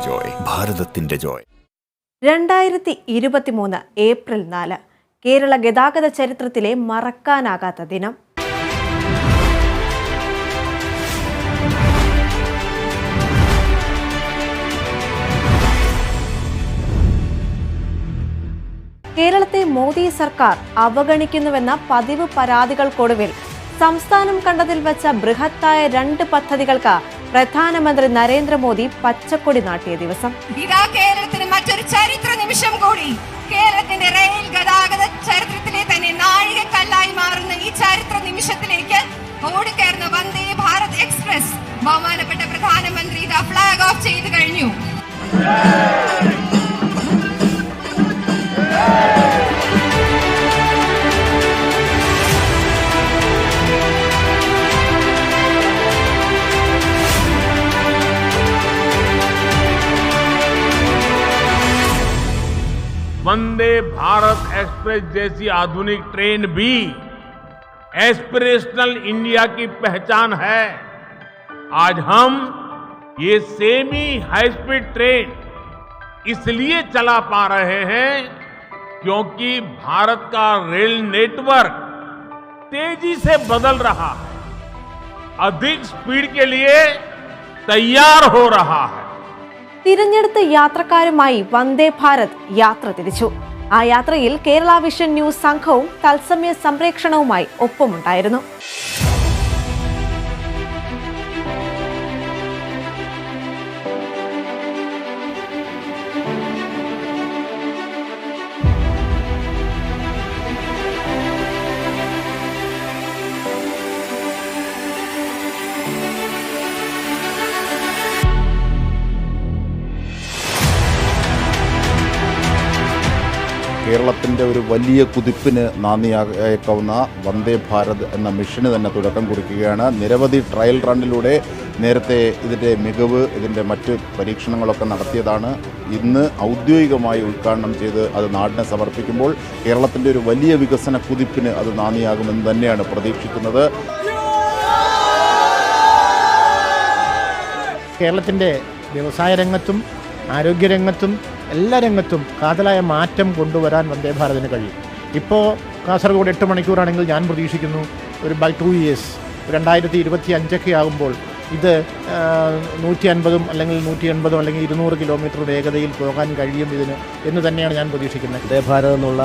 ജോയ്, ഭാരതത്തിന്റെ ജോയ്. 2023 ഏപ്രിൽ 4 കേരള ഗതാഗത ചരിത്രത്തിലെ മറക്കാനാകാത്ത ദിനം. കേരളത്തെ മോദി സർക്കാർ അവഗണിക്കുന്നുവെന്ന പതിവ് പരാതികൾക്കൊടുവിൽ സംസ്ഥാനം കണ്ടതിൽ വെച്ച ബൃഹത്തായ 2 പദ്ധതികൾക്ക് പ്രധാനമന്ത്രി നരേന്ദ്രമോദി പച്ചക്കൊടി നാട്ടിയ ദിവസം. ഇതാ കേരളത്തിന് മറ്റൊരു ചരിത്ര നിമിഷം കൂടി. കേരളത്തിന്റെ റെയിൽ ഗതാഗത ചരിത്രത്തിലെ തന്നെ നാഴികക്കല്ലായി മാറുന്ന ഈ ചരിത്ര നിമിഷത്തിലേക്ക് ഓടിക്കയറുന്ന വന്ദേ ഭാരത് എക്സ്പ്രസ് ബഹുമാനപ്പെട്ട പ്രധാനമന്ത്രി ഇതാ ഫ്ലാഗ് ഓഫ് ചെയ്തു കഴിഞ്ഞു. वंदे भारत एक्सप्रेस जैसी आधुनिक ट्रेन भी एस्पिरेशनल इंडिया की पहचान है. आज हम ये सेमी हाई स्पीड ट्रेन इसलिए चला पा रहे हैं क्योंकि भारत का रेल नेटवर्क तेजी से बदल रहा है, अधिक स्पीड के लिए तैयार हो रहा है. തിരഞ്ഞെടുത്ത യാത്രക്കാരുമായി വന്ദേ ഭാരത് യാത്ര തിരിച്ചു. ആ യാത്രയിൽ കേരള വിഷൻ ന്യൂസ് സംഘവും തത്സമയ സംപ്രേക്ഷണവുമായി ഒപ്പമുണ്ടായിരുന്നു. കേരളത്തിൻ്റെ ഒരു വലിയ കുതിപ്പിന് നാന്ദിയായേക്കാവുന്ന വന്ദേ ഭാരത് എന്ന മിഷന് തന്നെ തുടക്കം കുറിക്കുകയാണ്. നിരവധി ട്രയൽ റണ്ണിലൂടെ നേരത്തെ ഇതിൻ്റെ മികവ്, ഇതിൻ്റെ മറ്റ് പരീക്ഷണങ്ങളൊക്കെ നടത്തിയതാണ്. ഇന്ന് ഔദ്യോഗികമായി ഉദ്ഘാടനം ചെയ്ത് അത് നാടിനെ സമർപ്പിക്കുമ്പോൾ കേരളത്തിൻ്റെ ഒരു വലിയ വികസന കുതിപ്പിന് അത് നാന്ദിയാകുമെന്ന് തന്നെയാണ് പ്രതീക്ഷിക്കുന്നത്. കേരളത്തിൻ്റെ വ്യവസായ രംഗത്തും ആരോഗ്യരംഗത്തും എല്ലാ രംഗത്തും കാതലായ മാറ്റം കൊണ്ടുവരാൻ വന്ദേ ഭാരതിന് കഴിയും. ഇപ്പോൾ കാസർഗോഡ് 8 മണിക്കൂറാണെങ്കിൽ ഞാൻ പ്രതീക്ഷിക്കുന്നു ഒരു ബൈ 2 years 2025 ആകുമ്പോൾ ഇത് 150 അല്ലെങ്കിൽ 180 അല്ലെങ്കിൽ 200 കിലോമീറ്റർ വേഗതയിൽ പോകാൻ കഴിയും ഇതിന് എന്ന് തന്നെയാണ് ഞാൻ പ്രതീക്ഷിക്കുന്നത്. വന്ദേ ഭാരത് എന്നുള്ള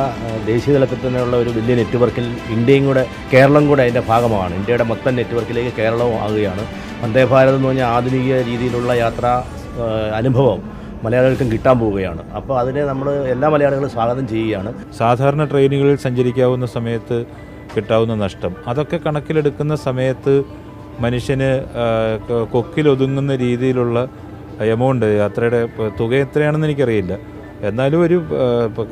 ദേശീയ തലത്തിൽ തന്നെയുള്ള ഒരു വലിയ നെറ്റ്വർക്കിൽ ഇന്ത്യയും കൂടെ കേരളം കൂടെ അതിൻ്റെ ഭാഗമാണ്. ഇന്ത്യയുടെ മൊത്തം നെറ്റ്വർക്കിലേക്ക് കേരളവും ആകുകയാണ്. വന്ദേ ഭാരത് എന്ന് പറഞ്ഞാൽ ആധുനിക രീതിയിലുള്ള യാത്രാ അനുഭവം മലയാളികൾക്കും കിട്ടാൻ പോവുകയാണ്. അപ്പോൾ അതിനെ നമ്മൾ എല്ലാ മലയാളികളും സ്വാഗതം ചെയ്യുകയാണ്. സാധാരണ ട്രെയിനുകളിൽ സഞ്ചരിക്കാവുന്ന സമയത്ത് കിട്ടാവുന്ന നഷ്ടം അതൊക്കെ കണക്കിലെടുക്കുന്ന സമയത്ത് മനുഷ്യന് കൊക്കിലൊതുങ്ങുന്ന രീതിയിലുള്ള എമൗണ്ട്, യാത്രയുടെ തുക എത്രയാണെന്ന് എനിക്കറിയില്ല, എന്നാലും ഒരു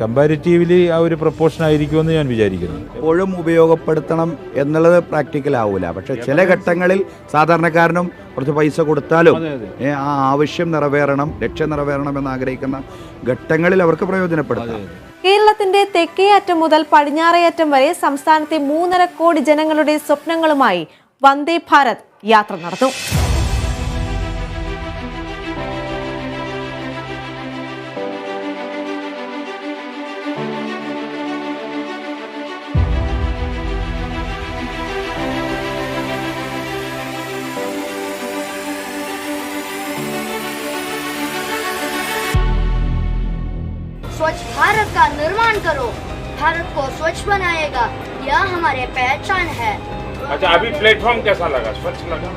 കമ്പാരിറ്റീവ്ലി ആ ഒരു പ്രൊപ്പോർഷൻ ആയിരിക്കുമെന്ന് ഞാൻ വിചാരിക്കുന്നു. എപ്പോഴും ഉപയോഗപ്പെടുത്തണം എന്നുള്ളത് പ്രാക്ടിക്കൽ ആവില്ല. പക്ഷേ ചില ഘട്ടങ്ങളിൽ സാധാരണക്കാരനും കുറച്ച് പൈസ കൊടുത്താലും ആ ആവശ്യം നിറവേറണം, ലക്ഷ്യം നിറവേറണം എന്ന് ആഗ്രഹിക്കുന്ന ഘട്ടങ്ങളിൽ അവർക്ക് പ്രയോജനപ്പെടുത്താം. കേരളത്തിന്റെ തെക്കേ അറ്റം മുതൽ പടിഞ്ഞാറേ അറ്റം വരെ സംസ്ഥാനത്തെ 3.5 കോടി ജനങ്ങളുടെ സ്വപ്നങ്ങളുമായി വന്ദേ ഭാരത് യാത്ര നടത്തും. स्वच्छ भारत का निर्माण करो, भारत को स्वच्छ बनाएगा, यह हमारे पहचान है. अच्छा, अभी प्लेटफॉर्म कैसा लगा? स्वच्छ लगा?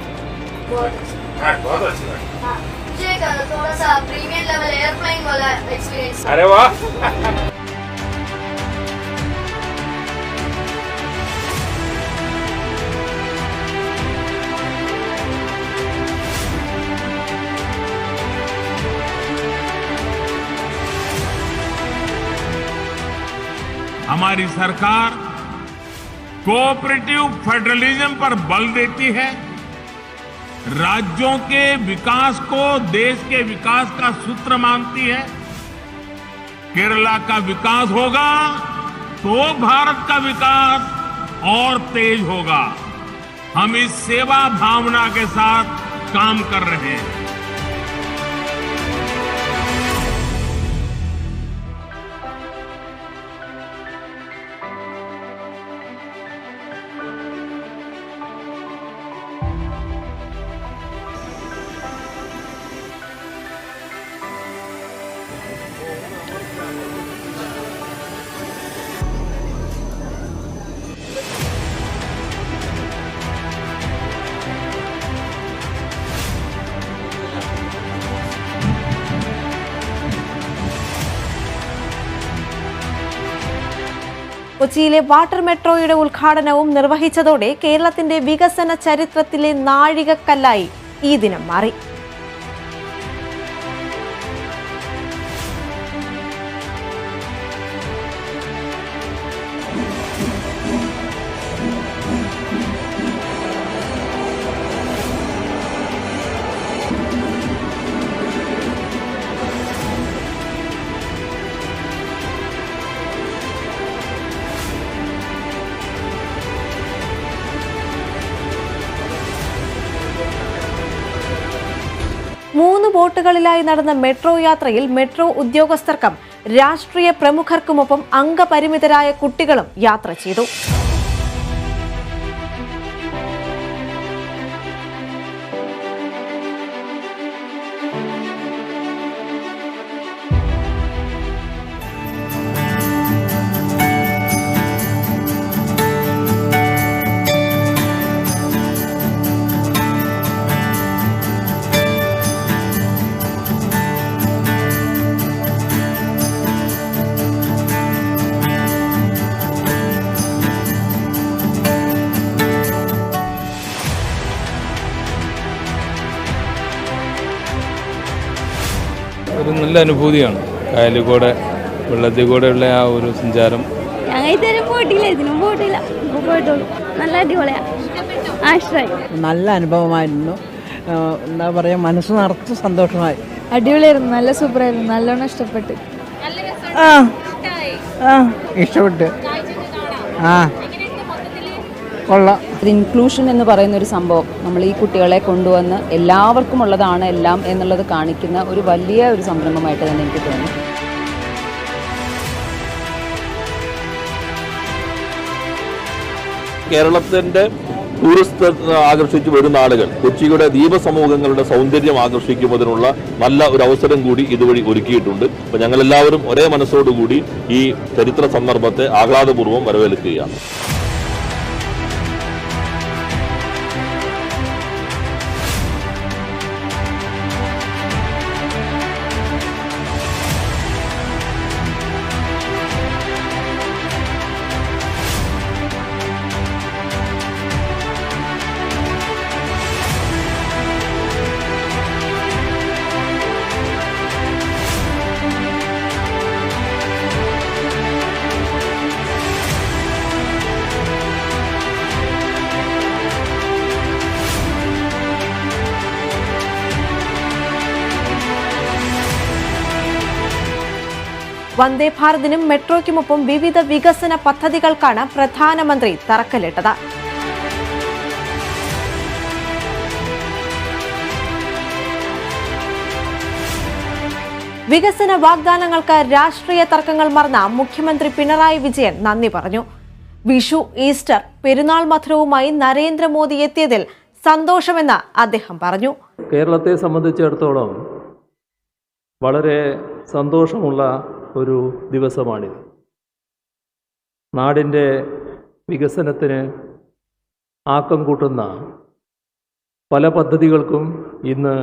बहुत अच्छा लगा. मुझे थोड़ा सा प्रीमियम लेवल एयरप्लेन वाला एक्सपीरियंस. अरे वाह. हमारी सरकार कोऑपरेटिव फेडरलिज्म पर बल देती है, राज्यों के विकास को देश के विकास का सूत्र मानती है. केरला का विकास होगा तो भारत का विकास और तेज होगा. हम इस सेवा भावना के साथ काम कर रहे हैं. കൊച്ചിയിലെ വാട്ടർ മെട്രോയുടെ ഉദ്ഘാടനവും നിർവഹിച്ചതോടെ കേരളത്തിന്റെ വികസന ചരിത്രത്തിലെ നാഴികക്കല്ലായി ഈ ദിനം മാറി. മൂന്ന് ബോട്ടുകളിലായി നടന്ന മെട്രോ യാത്രയിൽ മെട്രോ ഉദ്യോഗസ്ഥർക്കും രാഷ്ട്രീയ പ്രമുഖർക്കുമൊപ്പം അംഗപരിമിതരായ കുട്ടികളും യാത്ര ചെയ്തു. ഒരു നല്ല അനുഭൂതിയാണ്. കായലിൽ കൂടെ വെള്ളത്തിൽ കൂടെയുള്ള ആ ഒരു സഞ്ചാരം. ഞങ്ങൾ ഇതുവരെ പോയിട്ടില്ല, ഇതിനും പോയിട്ടില്ല, പോയിട്ടുള്ളൂ. നല്ല അടിപൊളിയാണ്, ഇഷ്ടമായി. നല്ല അനുഭവമായിരുന്നു. എന്താ പറയുക, മനസ്സ് നിറച്ച് സന്തോഷമായി. അടിപൊളിയായിരുന്നു, നല്ല സൂപ്പറായിരുന്നു, നല്ലോണം ഇഷ്ടപ്പെട്ടു. ഇഷ്ടപ്പെട്ടു. കൊള്ളാം. ഇൻക്ലൂഷൻ എന്ന് പറയുന്ന ഒരു സംഭവം നമ്മൾ ഈ കുട്ടികളെ കൊണ്ടുവന്ന് എല്ലാവർക്കും ഉള്ളതാണ് എല്ലാം എന്നുള്ളത് കാണിക്കുന്ന ഒരു വലിയ ഒരു സംരംഭമായിട്ട് തന്നെ എനിക്ക് തോന്നി. കേരളത്തിന്റെ ടൂറിസ്റ്റ് ആകർഷിച്ചു വരുന്ന ആളുകൾ കൊച്ചിയുടെ ദ്വീപസമൂഹങ്ങളുടെ സൗന്ദര്യം ആകർഷിക്കുന്നതിനുള്ള നല്ല ഒരു അവസരം കൂടി ഇതുവഴി ഒരുക്കിയിട്ടുണ്ട്. അപ്പോൾ ഞങ്ങളെല്ലാവരും ഒരേ മനസ്സോടുകൂടി ഈ ചരിത്ര സന്ദർഭത്തെ ആഹ്ലാദപൂർവ്വം വരവേൽക്കുകയാണ്. വന്ദേ ഭാരതിനും മെട്രോയ്ക്കുമൊപ്പം വിവിധ വികസന പദ്ധതികൾക്കാണ് പ്രധാനമന്ത്രി തറക്കല്ലിട്ടത്. വികസന വാഗ്ദാനങ്ങൾക്ക് രാഷ്ട്രീയ തർക്കങ്ങൾ മറന്ന മുഖ്യമന്ത്രി പിണറായി വിജയൻ നന്ദി പറഞ്ഞു. വിഷു, ഈസ്റ്റർ, പെരുന്നാൾ മധുരവുമായി നരേന്ദ്രമോദി എത്തിയതിൽ സന്തോഷമെന്ന് അദ്ദേഹം പറഞ്ഞു. കേരളത്തെ സംബന്ധിച്ചിടത്തോളം വളരെ സന്തോഷമുള്ള ഒരു ദിവസമാണിത്. നാടിൻ്റെ വികസനത്തിന് ആക്കം കൂട്ടുന്ന പല പദ്ധതികൾക്കും ഇന്ന്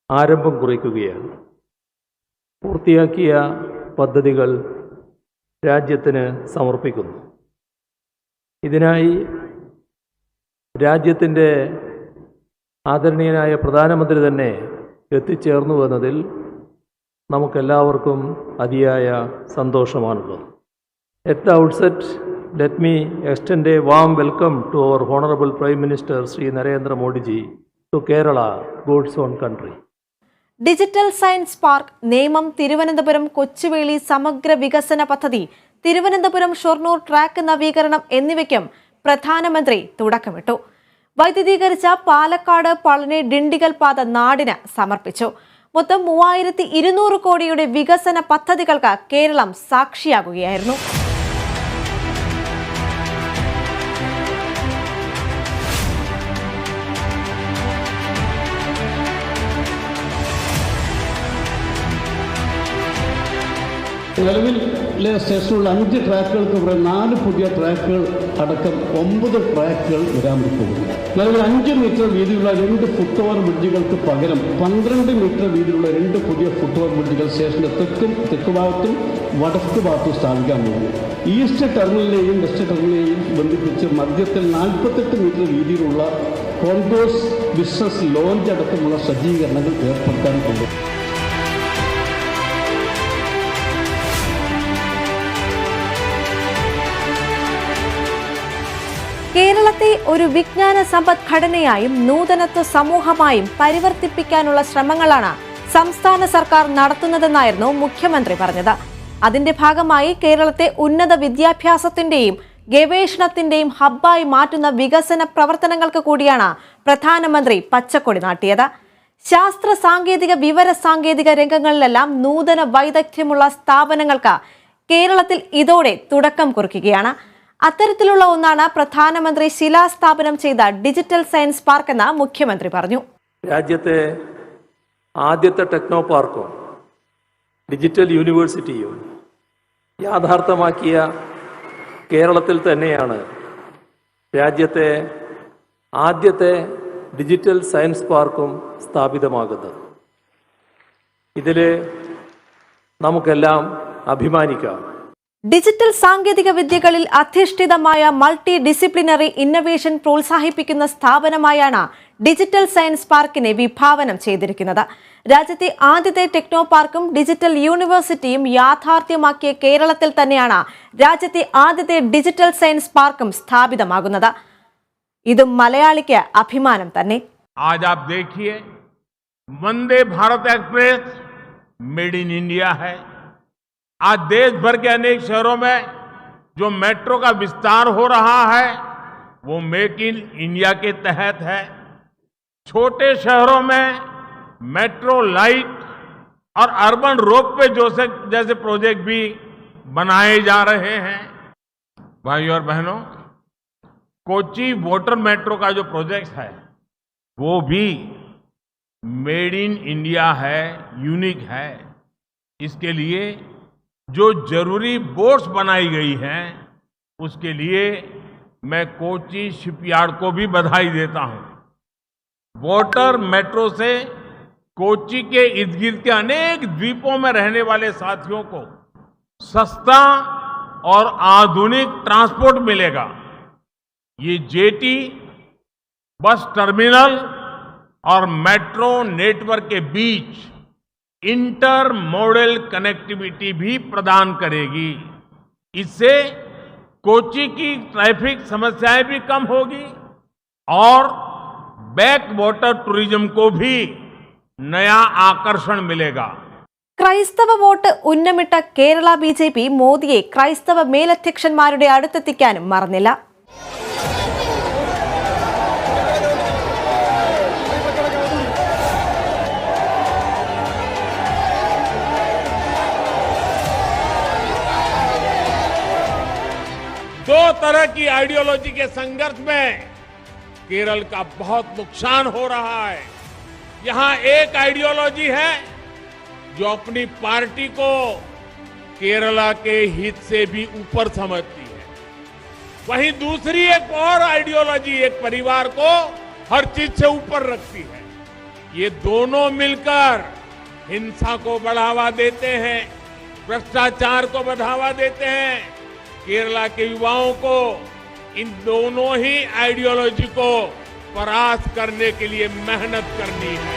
ആരംഭം കുറിക്കുകയാണ്. പൂർത്തിയാക്കിയ പദ്ധതികൾ രാജ്യത്തിന് സമർപ്പിക്കുന്നു. ഇതിനായി രാജ്യത്തിൻ്റെ ആദരണീയനായ പ്രധാനമന്ത്രി തന്നെ എത്തിച്ചേർന്നു എന്നതിൽ നമുക്കെല്ലാവർക്കും അതിയായ സന്തോഷമാണുള്ളത്. At the outset, let me extend a warm welcome to our Honorable Prime Minister Sri Narendra Modi ji to Kerala, God's own country. Digital science park, Nemom Thiruvananthapuram Kochuveli സമഗ്ര വികസന പദ്ധതി, തിരുവനന്തപുരം ഷൊർണൂർ ട്രാക്ക് നവീകരണം എന്നിവയ്ക്കും പ്രധാനമന്ത്രി തുടക്കമിട്ടു. വൈദ്യുതീകരിച്ച പാലക്കാട് പളനി ഡിണ്ടിഗൽ പാത നാടിന് സമർപ്പിച്ചു. മൊത്തം 3200 കോടിയുടെ വികസന പദ്ധതികൾക്ക് കേരളം സാക്ഷിയാകുകയായിരുന്നു. നിലവിലെ സ്റ്റേഷനിലുള്ള 5 ട്രാക്കുകൾക്ക് പുറമെ 4 പുതിയ ട്രാക്കുകൾ അടക്കം 9 ട്രാക്കുകൾ വരാൻ പോകുന്നു. നിലവിൽ 5 മീറ്റർ വീതിയുള്ള 2 ഫുട് ഓവർ ബ്രിഡ്ജുകൾക്ക് പകരം 12 മീറ്റർ വീതിയുള്ള 2 പുതിയ ഫുട് ഓവർ ബ്രിഡ്ജുകൾ സ്റ്റേഷന്റെ തെക്ക് ഭാഗത്തും വടക്ക് ഭാഗത്തും സ്ഥാപിക്കാൻ പോകുന്നു. ഈസ്റ്റ് ടെർമിനലിനെയും വെസ്റ്റ് ടെർമിനലിനെയും ബന്ധിപ്പിച്ച് മധ്യത്തിൽ 48 മീറ്റർ വീതിയിലുള്ള കോൺകോഴ്സ് ബിസിനസ് ലോഞ്ച് അടക്കമുള്ള സജ്ജീകരണങ്ങൾ ഏർപ്പെടുത്താൻ പോകുന്നു. കേരളത്തെ ഒരു വിജ്ഞാന സമ്പദ്ഘടനയായും നൂതനത്വ സമൂഹമായും പരിവർത്തിപ്പിക്കാനുള്ള ശ്രമങ്ങളാണ് സംസ്ഥാന സർക്കാർ നടത്തുന്നതെന്നായിരുന്നു മുഖ്യമന്ത്രി പറഞ്ഞത്. അതിന്റെ ഭാഗമായി കേരളത്തെ ഉന്നത വിദ്യാഭ്യാസത്തിന്റെയും ഗവേഷണത്തിന്റെയും ഹബ്ബായി മാറ്റുന്ന വികസന പ്രവർത്തനങ്ങൾക്ക് കൂടിയാണ് പ്രധാനമന്ത്രി പച്ചക്കൊടി നാട്ടിയത്. ശാസ്ത്ര സാങ്കേതിക വിവര സാങ്കേതിക രംഗങ്ങളിലെല്ലാം നൂതന വൈദഗ്ധ്യമുള്ള സ്ഥാപനങ്ങൾക്ക് കേരളത്തിൽ ഇതോടെ തുടക്കം കുറിക്കുകയാണ്. അത്തരത്തിലുള്ള ഒന്നാണ് പ്രധാനമന്ത്രി ശിലാസ്ഥാപനം ചെയ്ത ഡിജിറ്റൽ സയൻസ് പാർക്ക് എന്ന് മുഖ്യമന്ത്രി പറഞ്ഞു. രാജ്യത്തെ ആദ്യത്തെ ടെക്നോ പാർക്കും ഡിജിറ്റൽ യൂണിവേഴ്സിറ്റിയും യാഥാർത്ഥ്യമാക്കിയ കേരളത്തിൽ തന്നെയാണ് രാജ്യത്തെ ആദ്യത്തെ ഡിജിറ്റൽ സയൻസ് പാർക്കും സ്ഥാപിതമാകുന്നത്. ഇതിൽ നമുക്കെല്ലാം അഭിമാനിക്കാം. ഡിജിറ്റൽ സാങ്കേതിക വിദ്യകളിൽ അധിഷ്ഠിതമായ മൾട്ടി ഡിസിപ്ലിനറി ഇന്നൊവേഷൻ പ്രോത്സാഹിപ്പിക്കുന്ന സ്ഥാപനമായാണ് ഡിജിറ്റൽ സയൻസ് പാർക്കിനെ വിഭാവനം ചെയ്തിരിക്കുന്നത്. രാജ്യത്തെ ആദ്യത്തെ ടെക്നോ പാർക്കും ഡിജിറ്റൽ യൂണിവേഴ്സിറ്റിയും യാഥാർത്ഥ്യമാക്കിയ കേരളത്തിൽ തന്നെയാണ് രാജ്യത്തെ ആദ്യത്തെ ഡിജിറ്റൽ സയൻസ് പാർക്കും സ്ഥാപിതമാകുന്നത്. ഇതും മലയാളിക്ക് അഭിമാനം തന്നെ. आज आप देखिए, Vande Bharat express made in India है. आज देश भर के अनेक शहरों में जो मेट्रो का विस्तार हो रहा है वो मेक इन इंडिया के तहत है. छोटे शहरों में मेट्रो लाइट और अर्बन रोपवे जैसे प्रोजेक्ट भी बनाए जा रहे हैं. भाइयों और बहनों, कोची वाटर मेट्रो का जो प्रोजेक्ट है वो भी मेड इन इंडिया है, यूनिक है. इसके लिए जो जरूरी बोट्स बनाई गई हैं उसके लिए मैं कोची शिपयार्ड को भी बधाई देता हूं. वाटर मेट्रो से कोची के इर्द गिर्द के अनेक द्वीपों में रहने वाले साथियों को सस्ता और आधुनिक ट्रांसपोर्ट मिलेगा. ये जेटी, बस टर्मिनल और मेट्रो नेटवर्क के बीच इंटर मॉडल कनेक्टिविटी भी प्रदान करेगी. इससे कोची की ट्रैफिक समस्याएं भी कम होगी और बैक वाटर टूरिज्म को भी नया आकर्षण मिलेगा. ക്രൈസ്തവ വോട്ട് ഉന്നമിട്ട കേരള ബിജെപി മോദിയെ ക്രൈസ്തവ മേലധ്യക്ഷന്മാരുടെ അടുത്തെത്തിക്കാനും മറന്നില്ല. दो तरह की आइडियोलॉजी के संघर्ष में केरल का बहुत नुकसान हो रहा है. यहां एक आइडियोलॉजी है जो अपनी पार्टी को केरला के हित से भी ऊपर समझती है. वहीं दूसरी एक और आइडियोलॉजी एक परिवार को हर चीज से ऊपर रखती है. ये दोनों मिलकर हिंसा को बढ़ावा देते हैं, भ्रष्टाचार को बढ़ावा देते हैं. केरला के युवाओं को इन दोनों ही आइडियोलॉजी को परास्त करने के लिए मेहनत करनी है.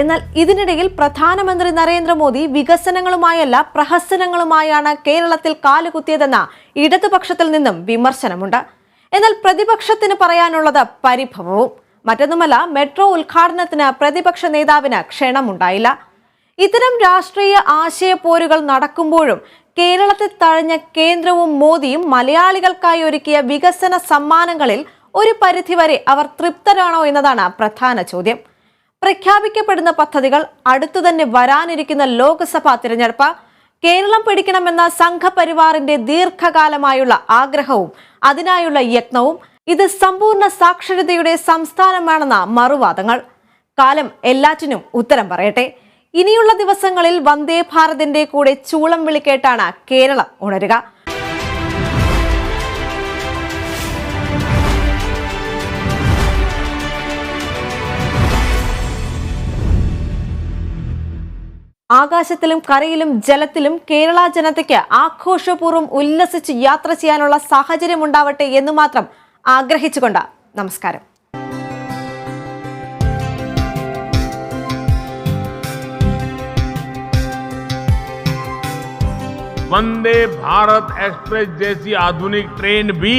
എന്നാൽ ഇതിനിടയിൽ പ്രധാനമന്ത്രി നരേന്ദ്രമോദി വികസനങ്ങളുമായല്ല പ്രഹസനങ്ങളുമായാണ് കേരളത്തിൽ കാലുകുത്തിയതെന്ന ഇടതുപക്ഷത്തിൽ നിന്നും വിമർശനമുണ്ട്. എന്നാൽ പ്രതിപക്ഷത്തിന് പറയാനുള്ളത് പരിഭവവും. മറ്റൊന്നുമല്ല, മെട്രോ ഉദ്ഘാടനത്തിന് പ്രതിപക്ഷ നേതാവിന് ക്ഷണമുണ്ടായില്ല. ഇത്തരം രാഷ്ട്രീയ ആശയപ്പോരുകൾ നടക്കുമ്പോഴും കേരളത്തിൽ തഴഞ്ഞ കേന്ദ്രവും മോദിയും മലയാളികൾക്കായി ഒരുക്കിയ വികസന സമ്മാനങ്ങളിൽ ഒരു പരിധിവരെ അവർ തൃപ്തരാണോ എന്നതാണ് പ്രധാന ചോദ്യം. പ്രഖ്യാപിക്കപ്പെടുന്ന പദ്ധതികൾ അടുത്തുതന്നെ വരാനിരിക്കുന്ന ലോക്സഭാ തിരഞ്ഞെടുപ്പ്, കേരളം പിടിക്കണമെന്ന സംഘപരിവാറിന്റെ ദീർഘകാലമായുള്ള ആഗ്രഹവും അതിനായുള്ള യത്നവും ഇത് സമ്പൂർണ്ണ സാക്ഷരതയുടെ സംസ്ഥാനമാണെന്ന മറുവാദങ്ങൾ. കാലം എല്ലാറ്റിനും ഉത്തരം പറയട്ടെ. ഇനിയുള്ള ദിവസങ്ങളിൽ വന്ദേ ഭാരതിന്റെ കൂടെ ചൂളം വിളിക്കേട്ടാണ് കേരളം ഉണരുക. ആകാശത്തിലും കരയിലും ജലത്തിലും കേരള ജനതയ്ക്ക് ആഘോഷപൂർവ്വം ഉല്ലസിച്ച് യാത്ര ചെയ്യാനുള്ള സാഹചര്യം ഉണ്ടാവട്ടെ എന്ന് മാത്രം ആഗ്രഹിച്ചുകൊണ്ട് നമസ്കാരം. वंदे भारत एक्सप्रेस जैसी आधुनिक ट्रेन भी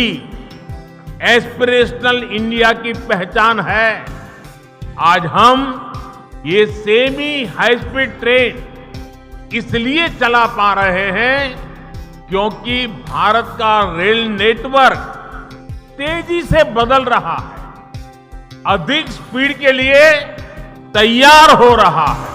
एस्पिरेशनल इंडिया की पहचान है. आज हम ये सेमी हाई स्पीड ट्रेन इसलिए चला पा रहे हैं क्योंकि भारत का रेल नेटवर्क तेजी से बदल रहा है, अधिक स्पीड के लिए तैयार हो रहा है.